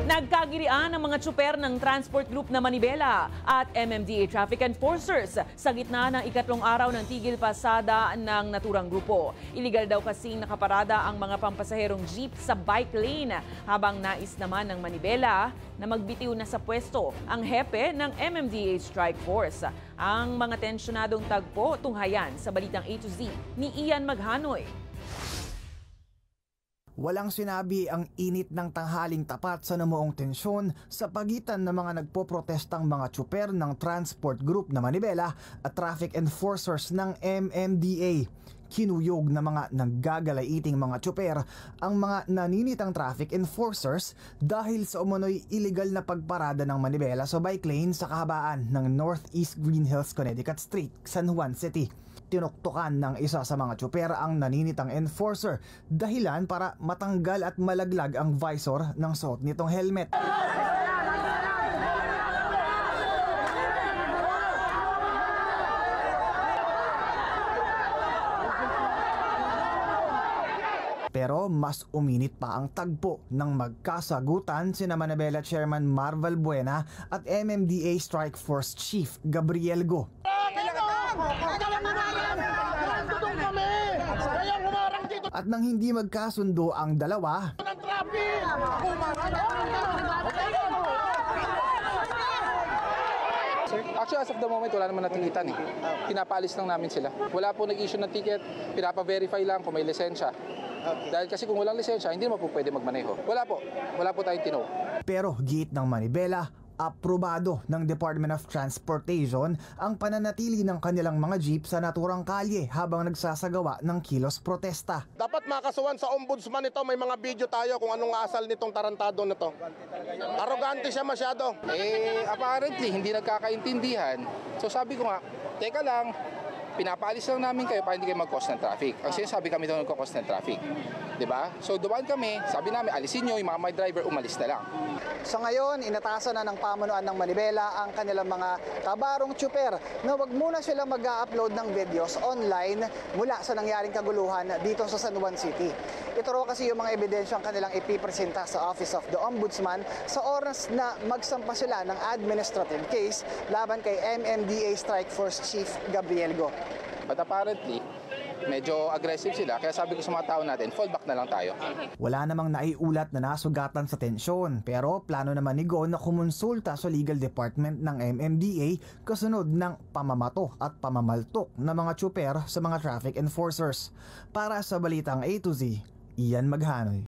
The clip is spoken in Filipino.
Nagkagirian ang mga tsuper ng Transport Group na Manibela at MMDA Traffic Enforcers sa gitna ng ikatlong araw ng tigil pasada ng naturang grupo. Iligal daw kasing nakaparada ang mga pampasaherong jeep sa bike lane habang nais naman ng Manibela na magbitiw na sa pwesto ang hepe ng MMDA Strike Force. Ang mga tensyonadong tagpo tunghayan sa balitang A to Z ni Ian Maghanoy. Walang sinabi ang init ng tanghaling tapat sa namuong tensyon sa pagitan ng mga nagpoprotestang mga tsuper ng Transport Group na Manibela at traffic enforcers ng MMDA. Kinuyog na mga naggagalaiting mga tsuper ang mga naninitang traffic enforcers dahil sa umano'y illegal na pagparada ng Manibela sa bike lane sa kahabaan ng Northeast Green Hills, Connecticut Street, San Juan City. Tinuktukan ng isa sa mga tsuper ang naninitang enforcer dahilan para matanggal at malaglag ang visor ng suot nitong helmet. Pero mas uminit pa ang tagpo ng magkasagutan sina Manibela Chairman Marvel Buena at MMDA Strike Force Chief Gabriel Go. At nang hindi magkasundo ang dalawa, actually, as of the moment, wala naman natilitan eh. Pinapaalis lang namin sila. Wala po nag-issue ng ticket, pinapa-verify lang kung may lisensya. Dahil kasi kung walang lisensya, hindi naman po pwede magmaneho. Wala po tayong tinaw. Pero giit ng Manibela, aprobado ng Department of Transportation ang pananatili ng kanilang mga jeep sa naturang kalye habang nagsasagawa ng kilos protesta. Dapat makasuhan sa ombudsman ito, may mga video tayo kung anong asal nitong tarantado na to. Arrogante siya masyado. Apparently, hindi nagkakaintindihan. So sabi ko nga, teka lang, pinapaalis lang namin kayo para hindi kayo mag-cause ng traffic. Ang sinasabi kami daw nagko-cause ng traffic. Diba? So dumaan kami, sabi namin, alisin nyo, yung mga my driver, umalis na lang. Sa ngayon, inatasan na ng pamunuan ng Manibela ang kanilang mga kabarong tsuper na wag muna silang mag-upload ng videos online mula sa nangyaring kaguluhan dito sa San Juan City. Ito raw kasi yung mga ebidensyang kanilang ipipresenta sa Office of the Ombudsman sa oras na magsampa sila ng administrative case laban kay MMDA Strike Force Chief Gabriel Go. But apparently, medyo aggressive sila, kaya sabi ko sa mga tao natin, fallback na lang tayo. Wala namang naiulat na nasugatan sa tensyon, pero plano naman ni Go na kumonsulta sa legal department ng MMDA kasunod ng pamamato at pamamaltok ng mga tsuper sa mga traffic enforcers. Para sa balitang A to Z, Ian Maghanoy.